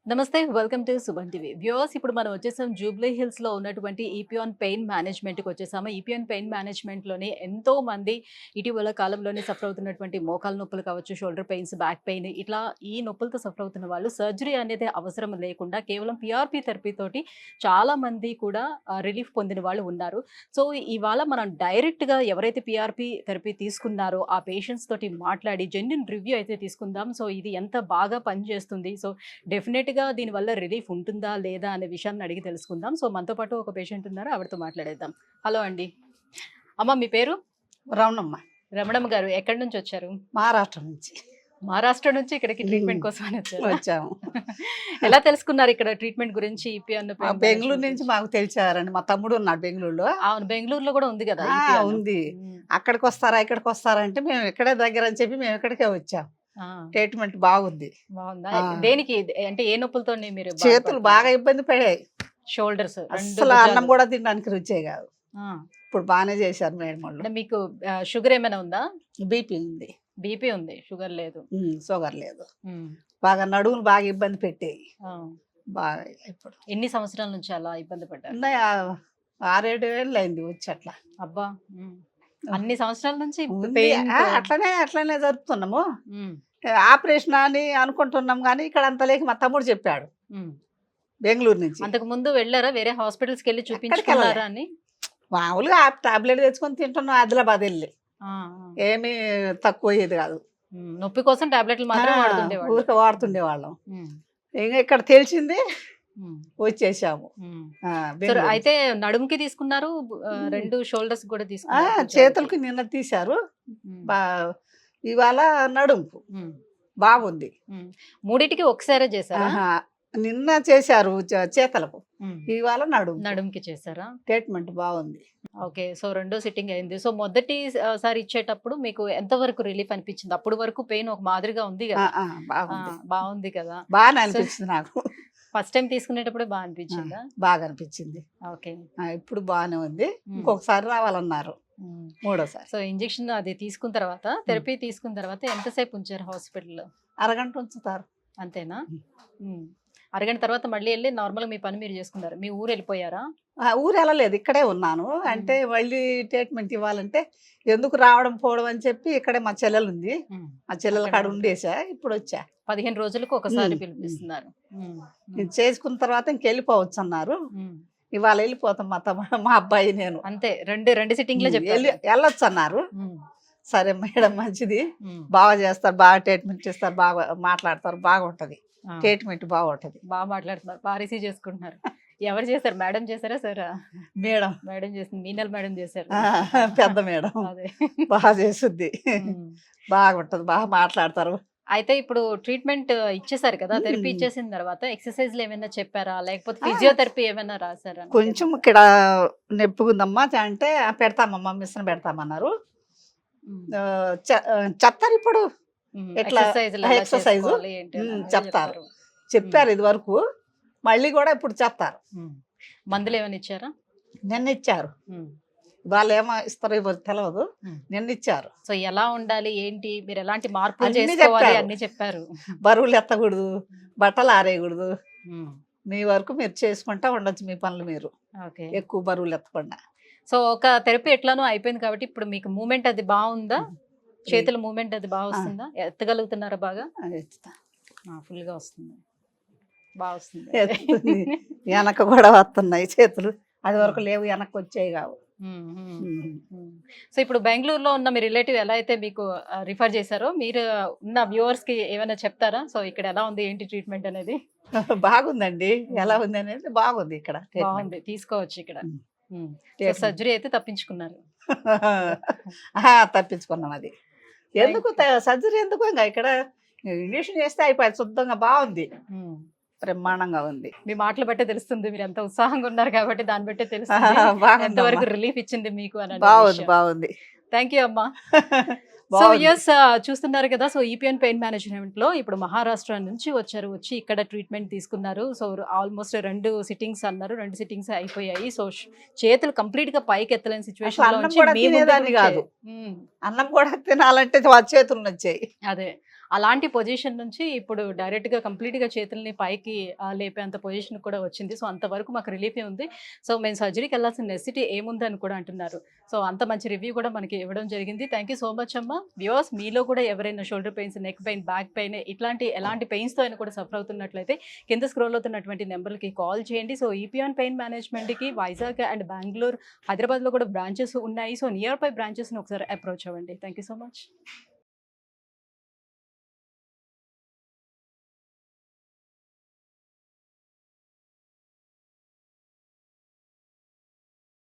నమస్తే. Welcome to Suman TV. Viewers, ఇప్పుడు మనం వచ్చేసాం జూబ్లీ హిల్స్ లో ఉన్నటువంటి ఈపియాన్ పెయిన్ మేనేజ్మెంట్ కి వచ్చేసాము. ఈపియాన్ పెయిన్ మేనేజ్మెంట్ లోని ఎంతో మంది ఇటీవల కాలంలోనే సఫర్ అవుతున్నటువంటి మోకాల నొప్పులు కావచ్చు, షోల్డర్ పెయిన్స్, బ్యాక్ పెయిన్, ఇట్లా ఈ నొప్పులతో సఫర్ అవుతున్న వాళ్ళు సర్జరీ అనేది అవసరం లేకుండా కేవలం పిఆర్పి థెరపీ తోటి చాలా మంది కూడా రిలీఫ్ పొందిన వాళ్ళు ఉన్నారు. సో ఇవాళ మనం డైరెక్ట్ గా ఎవరైతే పిఆర్పి థెరపీ తీసుకున్నారో ఆ పేషెంట్స్ తోటి మాట్లాడి జెన్యూన్ రివ్యూ అయితే తీసుకుందాం. సో ఇది ఎంత బాగా పనిచేస్తుంది, సో డెఫినెట్‌గా దీనివల్ల రిలీఫ్ ఉంటుందా? లేదా? అనే విషయాన్ని అడిగి తెలుసుకుందాం. సో మనతో పాటు ఒక పేషెంట్ ఉన్నారు. ఆవిడతో మాట్లాడేద్దాం. హలో అండి. అమ్మ, మీ పేరు? రమణమ్మ. రమణమ్మ గారు, ఎక్కడి నుంచి వచ్చారు? మహారాష్ట్ర నుంచి మహారాష్ట్ర నుంచి ఇక్కడికి ట్రీట్మెంట్ కోసం అని వచ్చారు. వచ్చాము. ఎలా తెలుసుకున్నారు ఇక్కడ ట్రీట్మెంట్ గురించి? ఈపిఆన్ బెంగళూరు నుంచి మాకు తెలిసారండి. మా తమ్ముడు ఉన్నాడు బెంగళూరులో. అవును, బెంగళూరులో కూడా ఉంది కదా ఉంది. అక్కడికి వస్తారా ఇక్కడికి వస్తారా అంటే మేము ఇక్కడే దగ్గర అని చెప్పి మేము ఇక్కడికే వచ్చాం. ట్రీట్మెంట్ బాగుంది. బాగుందా? దేనికి, అంటే ఏ నొప్పులతో మీరు? చేతులు బాగా ఇబ్బంది పడాయి. షోల్డర్స్, అసలు అన్నం కూడా తినడానికి రుచే కాదు. ఇప్పుడు బాగానే చేశారు మేడం వాళ్ళు. అంటే మీకు షుగర్ ఏమైనా ఉందా? బీపీ ఉంది. బీపీ ఉంది, షుగర్ లేదు. షుగర్ లేదు. బాగా నడువులు బాగా ఇబ్బంది పెట్టాయి. బాగా ఇప్పుడు ఎన్ని సంవత్సరాల నుంచి అలా ఇబ్బంది పడ్డారు? 6-7 ఏళ్ళు అయింది వచ్చి అట్లా. అబ్బా, అన్ని సంవత్సరాల నుంచి అట్లనే జరుపుతున్నాము. ఆపరేషన్ అని అనుకుంటున్నాం కానీ ఇక్కడ అంత లేక మా తమ్ముడు చెప్పాడు బెంగళూరు నుంచి. అంతకు ముందు వెళ్ళారా వేరే హాస్పిటల్స్ కి వెళ్ళి చూపించుకున్నారా అని? మామూలుగా టాబ్లెట్ తెచ్చుకొని తింటున్నాం ఆదిలాబాద్ వెళ్ళి. ఏమీ తక్కువ అయ్యేది కాదు. నొప్పి కోసం టాబ్లెట్లు మాత్రం ఊరికే వాడుతుండేవాళ్ళం. ఇంకా ఇక్కడ తెలిసింది వచ్చేసాము. అయితే నడుముకి తీసుకున్నారు, రెండు షోల్డర్స్ కూడా తీసుకున్నారు. చేతులకి నిన్న తీశారు, ఇవాళ నడుముకు బాగుంది. మూడిటికి ఒకసారి చేశారా? నిన్న చేశారు చేతలకు, ఇవాళ నడుముకి చేశారా? ట్రీట్మెంట్ బాగుంది. ఓకే, సో రెండో సిట్టింగ్ అయింది. సో మొదటిసారి ఇచ్చేటప్పుడు మీకు ఎంత వరకు రిలీఫ్ అనిపించింది? అప్పుడు వరకు పెయిన్ ఒక మాదిరిగా ఉంది కదా? బాగుంది కదా? బాగా అనిపించింది నాకు. ఫస్ట్ టైం తీసుకునేటప్పుడే బాగా అనిపించిందా? బాగా అనిపించింది. ఓకే, ఇప్పుడు బాగానే ఉంది. ఇంకొకసారి రావాలన్నారు, మూడోసారి. సో ఇంజెక్షన్ అది తీసుకున్న తర్వాత, థెరపీ తీసుకున్న తర్వాత ఎంతసేపు ఉంచారు హాస్పిటల్లో? అరగంట ఉంచుతారు. అంతేనా? అరగంట తర్వాత మళ్ళీ వెళ్ళి నార్మల్ మీ పని మీరు చేసుకున్నారు. మీ ఊరు వెళ్ళిపోయారా? ఊరు వెళ్ళలేదు, ఇక్కడే ఉన్నాను. అంటే మళ్ళీ ట్రీట్మెంట్ ఇవ్వాలంటే ఎందుకు రావడం పోవడం అని చెప్పి ఇక్కడే మా చెల్లెలు ఉంది, మా చెల్లెల కాడ ఉండేసా. ఇప్పుడు వచ్చా. 15 రోజులకు ఒకసారి పిలిపిస్తున్నారు. చేసుకున్న తర్వాత ఇంకెళ్ళిపోవచ్చు అన్నారు. ఇవాళ వెళ్ళిపోతాం మా అబ్బాయి నేను. అంతే, రెండు సిట్టింగ్ లో వెళ్ళొచ్చు అన్నారు. సరే మేడం, మంచిది, బాగా చేస్తారు, బాగా ట్రీట్మెంట్ చేస్తారు, బాగా మాట్లాడతారు, బాగుంటది ట్రీట్మెంట్, బాగుంటది. బాగా మాట్లాడుతున్నారు, బాగా రిసీవ్ చేసుకుంటున్నారు. ఎవరు చేశారు? మేడం చేశారా సార్? మేడం చేసింది. మీనల్ మేడం చేశారు, పెద్ద మేడం. అదే బాగా చేస్తుంది, బాగుంటది, బాగా మాట్లాడతారు. అయితే ఇప్పుడు ట్రీట్మెంట్ ఇచ్చేసారు కదా, థెరపీ ఇచ్చేసిన తర్వాత ఎక్సర్సైజ్లు ఏమైనా చెప్పారా, లేకపోతే ఫిజియోథెరపీ ఏమైనా రాసారా? కొంచెం ఇక్కడ నొప్పుకుందమ్మా అంటే పెడతామమ్మా, మిషన్ పెడతామన్నారు. చెప్తారు ఇప్పుడు ఎక్సర్సైజ్ చెప్తారు, చెప్పారు ఇది వరకు, మళ్ళీ కూడా ఇప్పుడు చెప్తారు. మందులు ఏమైనా ఇచ్చారా? నిన్న ఇచ్చారు, వాళ్ళు ఏమో ఇస్తారో ఇవ్వరు తెలియదు, నిన్న ఇచ్చారు. సో ఎలా ఉండాలి ఏంటి, మీరు ఎలాంటి మార్పులు చేసుకోవాలి అన్ని చెప్పారు. బరువులు ఎత్తకూడదు, బట్టలు ఆరేయకూడదు, మీ వరకు మీరు చేసుకుంటా ఉండొచ్చు మీ పనులు, మీరు ఎక్కువ బరువులు ఎత్తకుండా. సో ఒక థెరపీ ఎట్లానో అయిపోయింది కాబట్టి ఇప్పుడు మీకు మూమెంట్ అది బాగుందా? చేతుల మూమెంట్ అది బాగా వస్తుందా? ఎత్తగలుగుతున్నారా? బాగా ఫుల్ గా వస్తుంది, బాగా వస్తుంది. వెనక కూడా వస్తున్నాయి చేతులు, అది వరకు లేవు, వెనక్కి వచ్చాయి కావు. సో ఇప్పుడు బెంగళూరులో ఉన్న మీ రిలేటివ్ ఎలా అయితే మీకు రిఫర్ చేశారో, మీరు ఉన్న వ్యూవర్స్ కి ఏమైనా చెప్తారా? సో ఇక్కడ ఎలా ఉంది ఏంటి ట్రీట్మెంట్ అనేది? బాగుందండి, ఎలా ఉంది అనేది బాగుంది, ఇక్కడ బాగుంది, తీసుకోవచ్చు ఇక్కడ. సర్జరీ అయితే తప్పించుకున్నారు. తప్పించుకున్నాం. అది ఎందుకు సర్జరీ ఎందుకు, ఇంకా ఇక్కడ ఇంజక్షన్ చేస్తే అయిపోయింది, శుద్ధంగా బాగుంది, బ్రహ్మాండంగా ఉంది. మీ మాటలు బట్టే తెలుస్తుంది మీరు ఎంత ఉత్సాహంగా ఉన్నారు కాబట్టి, దాన్ని బట్టే తెలుస్తుంది ఎంతవరకు రిలీఫ్ ఇచ్చింది మీకు అని. బాగుంది. థ్యాంక్ యూ అమ్మా. సో ఎస్, చూస్తున్నారు కదా. సో ఈపియాన్ పెయిన్ మేనేజ్మెంట్ లో ఇప్పుడు మహారాష్ట్ర నుంచి వచ్చి ఇక్కడ ట్రీట్మెంట్ తీసుకున్నారు. సో ఆల్మోస్ట్ 2 సిట్టింగ్స్ అన్నారు, 2 సిట్టింగ్స్ అయిపోయాయి. సో చేతులు కంప్లీట్ గా పైకి ఎత్తలేని సిచ్యువేషన్ కాదు, అన్నం కూడా తినాలంటే చేతులు వచ్చాయి. అదే అలాంటి పొజిషన్ నుంచి ఇప్పుడు డైరెక్ట్‌గా కంప్లీట్‌గా చేతుల్ని పైకి లేపేంత పొజిషన్ కూడా వచ్చింది. సో, అంతవరకు మాకు రిలీఫే ఉంది. సో, మేము సర్జరీకెళ్ళాల్సిన నెసెసిటీ ఏముందని కూడా అంటున్నారు. సో, అంత మంచి రివ్యూ కూడా మనకి ఇవ్వడం జరిగింది. థాంక్ యూ సో మచ్ అమ్మ. వ్యూవర్స్ మీలో కూడా ఎవరైనా shoulder pains, neck pain, back pain ఎలాంటి పెయిన్స్‌తో అయినా కూడా సఫర్ అవుతున్నట్లయితే కింద స్క్రోల్ అవుతున్నటువంటి నంబర్‌లకి కాల్ చేయండి. సో, ఈపియాన్ పెయిన్ మేనేజ్మెంట్‌కి వైజాగ్ అండ్ బెంగుళూరు, హైదరాబాద్‌లో కూడా బ్రాంచెస్ ఉన్నాయి. సో, నియర్ బై బ్రాంచెస్‌ని ఒకసారి అప్రోచ్ అవ్వండి. Thank you so much.